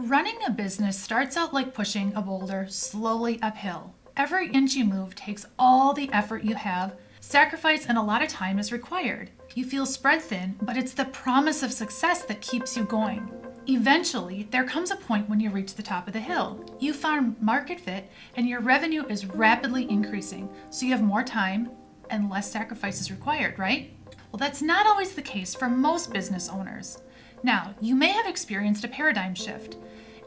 Running a business starts out like pushing a boulder slowly uphill. Every inch you move takes all the effort you have, sacrifice, and a lot of time is required. You feel spread thin, but it's the promise of success that keeps you going. Eventually, there comes a point when you reach the top of the hill. You found market fit, and your revenue is rapidly increasing, so you have more time and less sacrifices required, right? Well, that's not always the case for most business owners. Now, you may have experienced a paradigm shift.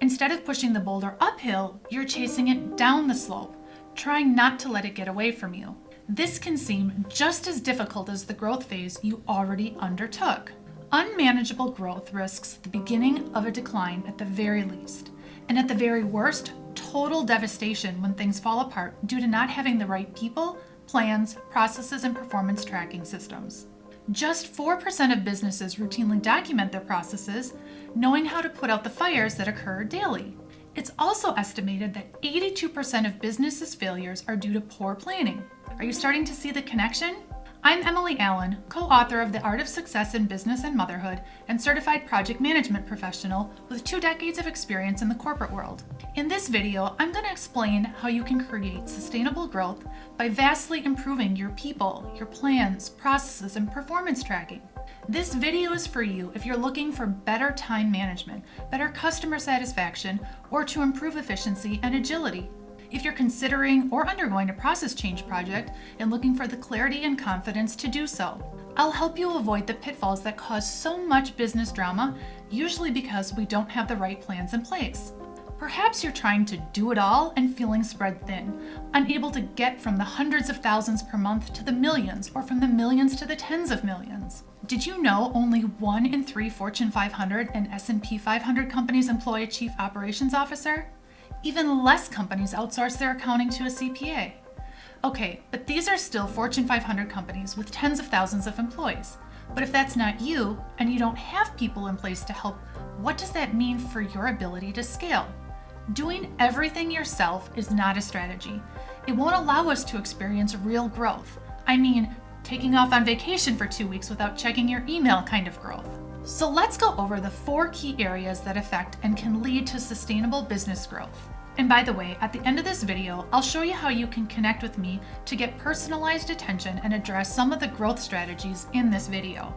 Instead of pushing the boulder uphill, you're chasing it down the slope, trying not to let it get away from you. This can seem just as difficult as the growth phase you already undertook. Unmanageable growth risks the beginning of a decline at the very least, and at the very worst, total devastation when things fall apart due to not having the right people, plans, processes, and performance tracking systems. Just 4% of businesses routinely document their processes, knowing how to put out the fires that occur daily. It's also estimated that 82% of businesses' failures are due to poor planning. Are you starting to see the connection? I'm Emily Allen, co-author of The Art of Success in Business and Motherhood and certified project management professional with 2 decades of experience in the corporate world. In this video, I'm going to explain how you can create sustainable growth by vastly improving your people, your plans, processes, and performance tracking. This video is for you if you're looking for better time management, better customer satisfaction, or to improve efficiency and agility. If you're considering or undergoing a process change project and looking for the clarity and confidence to do so, I'll help you avoid the pitfalls that cause so much business drama, usually because we don't have the right plans in place. Perhaps you're trying to do it all and feeling spread thin, unable to get from the hundreds of thousands per month to the millions, or from the millions to the tens of millions. Did you know only 1 in 3 Fortune 500 and S&P 500 companies employ a chief operations officer? Even less companies outsource their accounting to a CPA. Okay, but these are still Fortune 500 companies with tens of thousands of employees. But if that's not you, and you don't have people in place to help, what does that mean for your ability to scale? Doing everything yourself is not a strategy. It won't allow us to experience real growth. I mean, taking off on vacation for 2 weeks without checking your email kind of growth. So let's go over the 4 key areas that affect and can lead to sustainable business growth. And by the way, at the end of this video, I'll show you how you can connect with me to get personalized attention and address some of the growth strategies in this video.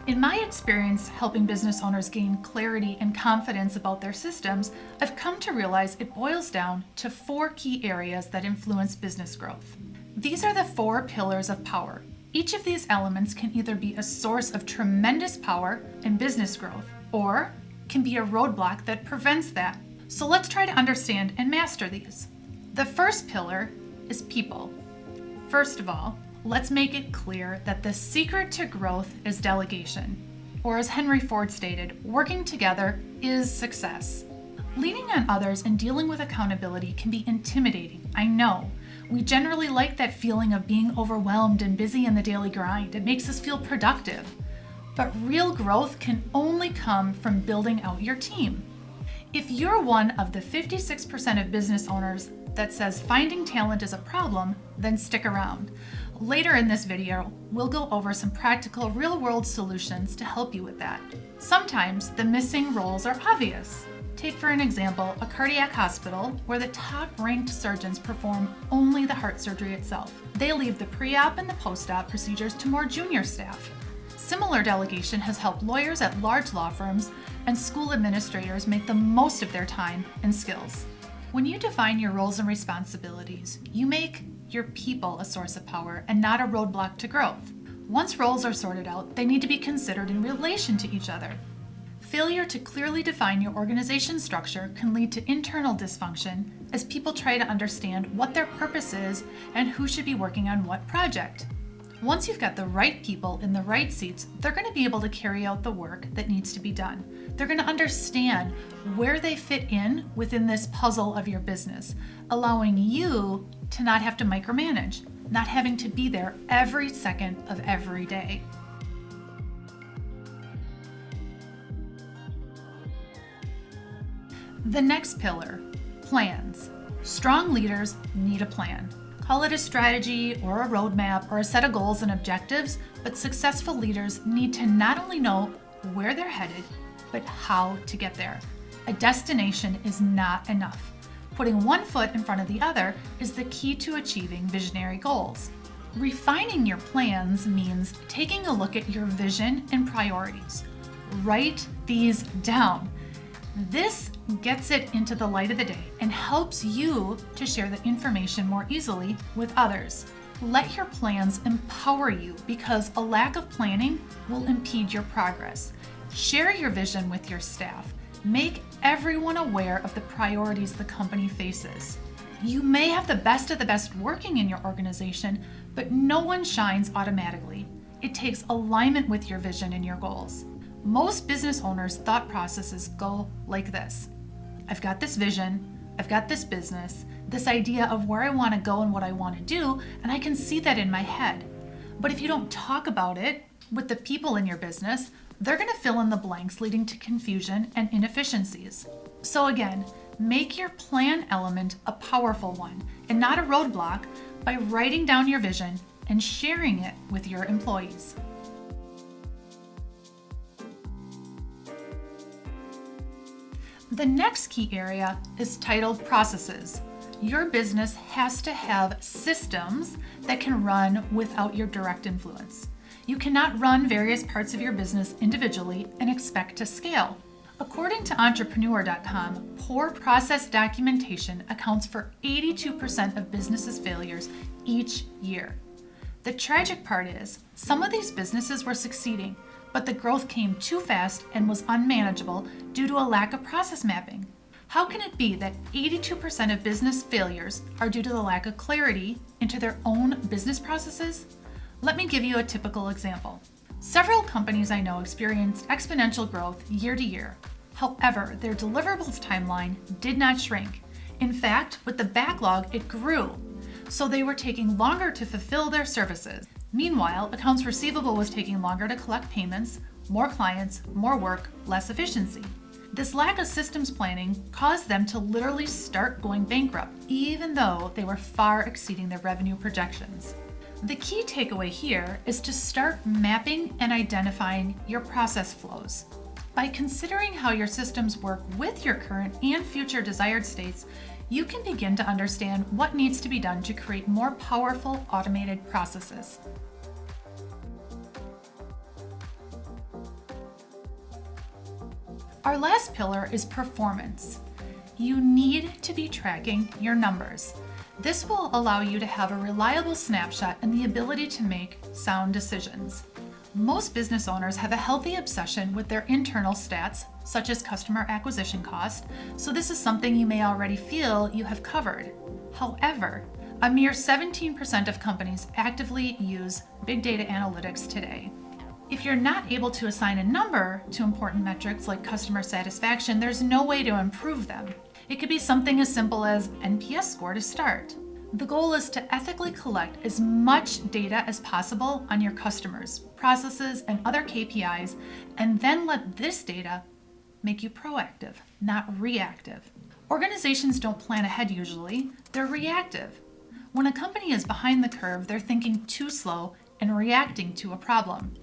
In my experience helping business owners gain clarity and confidence about their systems, I've come to realize it boils down to 4 key areas that influence business growth. These are the 4 pillars of power. Each of these elements can either be a source of tremendous power and business growth, or can be a roadblock that prevents that. So let's try to understand and master these. The first pillar is people. First of all, let's make it clear that the secret to growth is delegation. Or as Henry Ford stated, working together is success. Leaning on others and dealing with accountability can be intimidating, I know. We generally like that feeling of being overwhelmed and busy in the daily grind. It makes us feel productive. But real growth can only come from building out your team. If you're one of the 56% of business owners that says finding talent is a problem, then stick around. Later in this video, we'll go over some practical real-world solutions to help you with that. Sometimes the missing roles are obvious. Take for an example, a cardiac hospital where the top-ranked surgeons perform only the heart surgery itself. They leave the pre-op and the post-op procedures to more junior staff. Similar delegation has helped lawyers at large law firms and school administrators make the most of their time and skills. When you define your roles and responsibilities, you make your people a source of power and not a roadblock to growth. Once roles are sorted out, they need to be considered in relation to each other. Failure to clearly define your organization structure can lead to internal dysfunction as people try to understand what their purpose is and who should be working on what project. Once you've got the right people in the right seats, they're going to be able to carry out the work that needs to be done. They're going to understand where they fit in within this puzzle of your business, allowing you to not have to micromanage, not having to be there every second of every day. The next pillar, plans. Strong leaders need a plan. Call it a strategy or a roadmap or a set of goals and objectives, but successful leaders need to not only know where they're headed, but how to get there. A destination is not enough. Putting one foot in front of the other is the key to achieving visionary goals. Refining your plans means taking a look at your vision and priorities. Write these down. This gets it into the light of the day and helps you to share the information more easily with others. Let your plans empower you because a lack of planning will impede your progress. Share your vision with your staff. Make everyone aware of the priorities the company faces. You may have the best of the best working in your organization, but no one shines automatically. It takes alignment with your vision and your goals. Most business owners' thought processes go like this. I've got this vision, I've got this business, this idea of where I want to go and what I want to do, and I can see that in my head. But if you don't talk about it with the people in your business, they're going to fill in the blanks, leading to confusion and inefficiencies. So again, make your plan element a powerful one and not a roadblock by writing down your vision and sharing it with your employees. The next key area is titled processes. Your business has to have systems that can run without your direct influence. You cannot run various parts of your business individually and expect to scale. According to Entrepreneur.com, poor process documentation accounts for 82% of businesses' failures each year. The tragic part is, some of these businesses were succeeding, but the growth came too fast and was unmanageable due to a lack of process mapping. How can it be that 82% of business failures are due to the lack of clarity into their own business processes? Let me give you a typical example. Several companies I know experienced exponential growth year to year. However, their deliverables timeline did not shrink. In fact, with the backlog, it grew. So they were taking longer to fulfill their services. Meanwhile, accounts receivable was taking longer to collect payments, more clients, more work, less efficiency. This lack of systems planning caused them to literally start going bankrupt, even though they were far exceeding their revenue projections. The key takeaway here is to start mapping and identifying your process flows. By considering how your systems work with your current and future desired states, you can begin to understand what needs to be done to create more powerful automated processes. Our last pillar is performance. You need to be tracking your numbers. This will allow you to have a reliable snapshot and the ability to make sound decisions. Most business owners have a healthy obsession with their internal stats, such as customer acquisition cost, so this is something you may already feel you have covered. However, a mere 17% of companies actively use big data analytics today. If you're not able to assign a number to important metrics like customer satisfaction, there's no way to improve them. It could be something as simple as NPS score to start. The goal is to ethically collect as much data as possible on your customers, processes, and other KPIs, and then let this data make you proactive, not reactive. Organizations don't plan ahead usually, they're reactive. When a company is behind the curve, they're thinking too slow and reacting to a problem.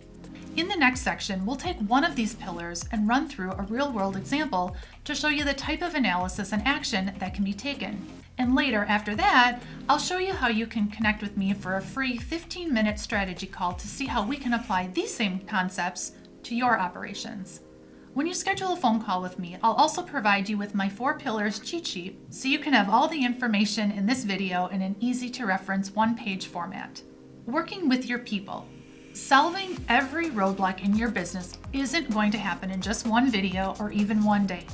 In the next section, we'll take one of these pillars and run through a real-world example to show you the type of analysis and action that can be taken. And later, after that, I'll show you how you can connect with me for a free 15-minute strategy call to see how we can apply these same concepts to your operations. When you schedule a phone call with me, I'll also provide you with my 4 pillars cheat sheet so you can have all the information in this video in an easy-to-reference one-page format. Working with your people. Solving every roadblock in your business isn't going to happen in just one video or even one day.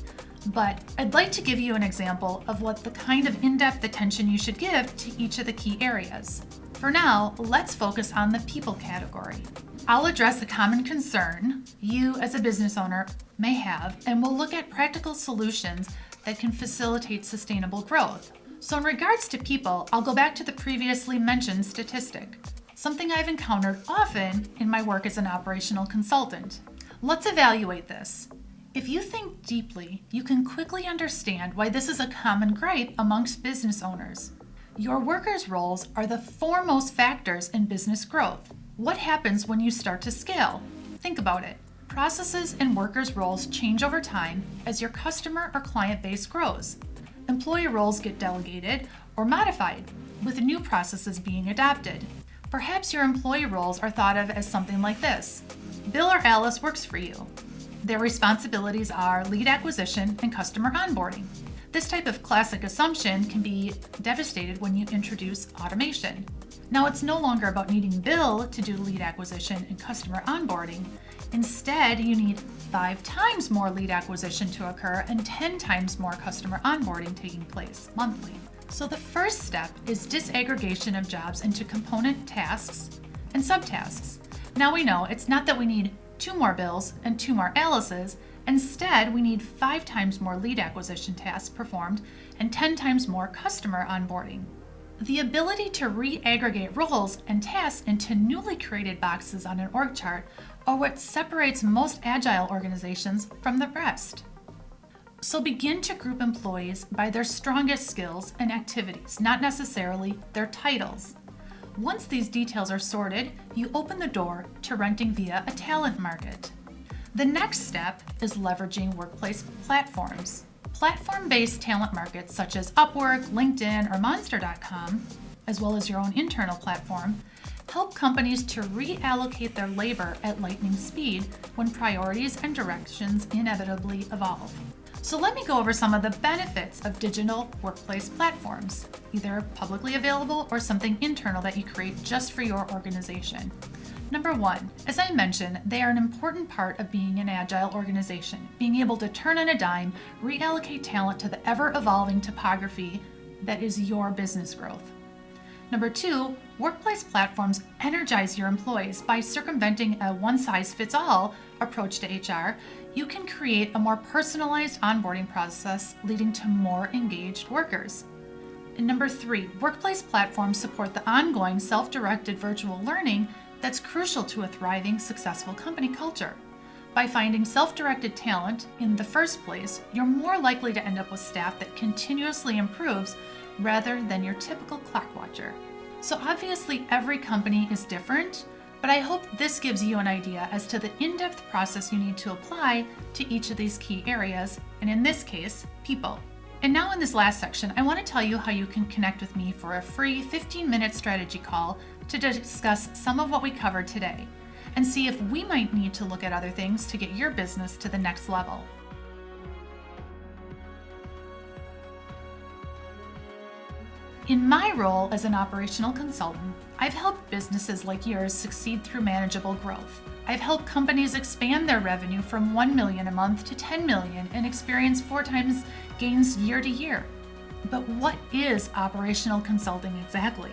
But I'd like to give you an example of what the kind of in-depth attention you should give to each of the key areas. For now, let's focus on the people category. I'll address a common concern you as a business owner may have, and we'll look at practical solutions that can facilitate sustainable growth. So in regards to people, I'll go back to the previously mentioned statistic, something I've encountered often in my work as an operational consultant. Let's evaluate this. If you think deeply, you can quickly understand why this is a common gripe amongst business owners. Your workers' roles are the foremost factors in business growth. What happens when you start to scale? Think about it. Processes and workers' roles change over time as your customer or client base grows. Employee roles get delegated or modified, with new processes being adopted. Perhaps your employee roles are thought of as something like this. Bill or Alice works for you. Their responsibilities are lead acquisition and customer onboarding. This type of classic assumption can be devastated when you introduce automation. Now, it's no longer about needing Bill to do lead acquisition and customer onboarding. Instead, you need 5 times more lead acquisition to occur and 10 times more customer onboarding taking place monthly. So the first step is disaggregation of jobs into component tasks and subtasks. Now we know it's not that we need 2 more Bills and 2 more Alices. Instead, we need 5 times more lead acquisition tasks performed and 10 times more customer onboarding. The ability to re-aggregate roles and tasks into newly created boxes on an org chart are what separates most agile organizations from the rest. So begin to group employees by their strongest skills and activities, not necessarily their titles. Once these details are sorted, you open the door to renting via a talent market. The next step is leveraging workplace platforms. Platform-based talent markets such as Upwork, LinkedIn, or Monster.com, as well as your own internal platform, help companies to reallocate their labor at lightning speed when priorities and directions inevitably evolve. So let me go over some of the benefits of digital workplace platforms, either publicly available or something internal that you create just for your organization. Number 1, as I mentioned, they are an important part of being an agile organization, being able to turn on a dime, reallocate talent to the ever-evolving topography that is your business growth. Number 2, workplace platforms energize your employees by circumventing a one-size-fits-all approach to HR. You can create a more personalized onboarding process, leading to more engaged workers. And number 3, workplace platforms support the ongoing self-directed virtual learning that's crucial to a thriving, successful company culture. By finding self-directed talent in the first place, you're more likely to end up with staff that continuously improves rather than your typical clock watcher. So obviously every company is different, but I hope this gives you an idea as to the in-depth process you need to apply to each of these key areas, and in this case, people. And now in this last section, I want to tell you how you can connect with me for a free 15-minute strategy call to discuss some of what we covered today and see if we might need to look at other things to get your business to the next level. In my role as an operational consultant, I've helped businesses like yours succeed through manageable growth. I've helped companies expand their revenue from $1 million a month to $10 million and experience 4 times gains year to year. But what is operational consulting exactly?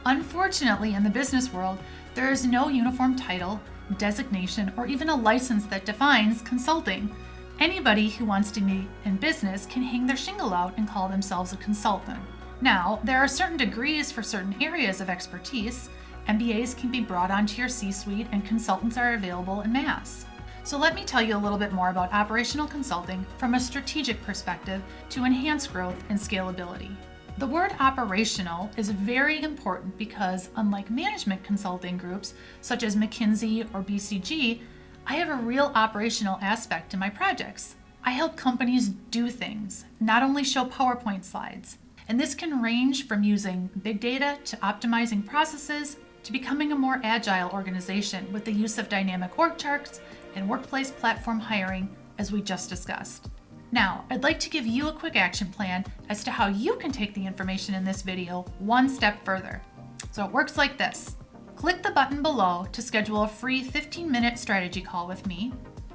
Unfortunately, in the business world, there is no uniform title, designation, or even a license that defines consulting. Anybody who wants to be in business can hang their shingle out and call themselves a consultant. Now, there are certain degrees for certain areas of expertise. MBAs can be brought onto your C-suite, and consultants are available en masse. So let me tell you a little bit more about operational consulting from a strategic perspective to enhance growth and scalability. The word operational is very important because, unlike management consulting groups such as McKinsey or BCG, I have a real operational aspect to my projects. I help companies do things, not only show PowerPoint slides. And this can range from using big data to optimizing processes to becoming a more agile organization with the use of dynamic org charts and workplace platform hiring, as we just discussed. Now, I'd like to give you a quick action plan as to how you can take the information in this video one step further. So it works like this. Click the button below to schedule a free 15-minute strategy call with me.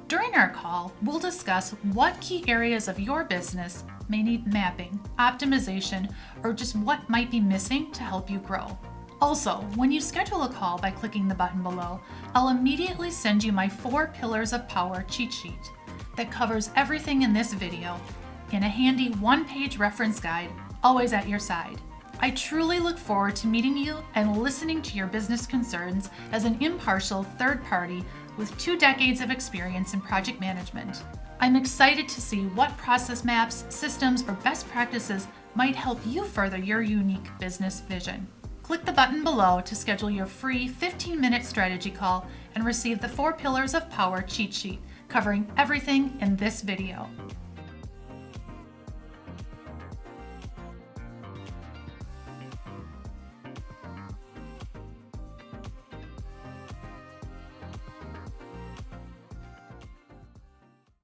During our call, we'll discuss what key areas of your business may need mapping, optimization, or just what might be missing to help you grow. Also, when you schedule a call by clicking the button below, I'll immediately send you my 4 Pillars of Power cheat sheet that covers everything in this video in a handy 1-page reference guide, always at your side. I truly look forward to meeting you and listening to your business concerns as an impartial third party with 2 decades of experience in project management. I'm excited to see what process maps, systems, or best practices might help you further your unique business vision. Click the button below to schedule your free 15-minute strategy call and receive the 4 Pillars of Power cheat sheet covering everything in this video.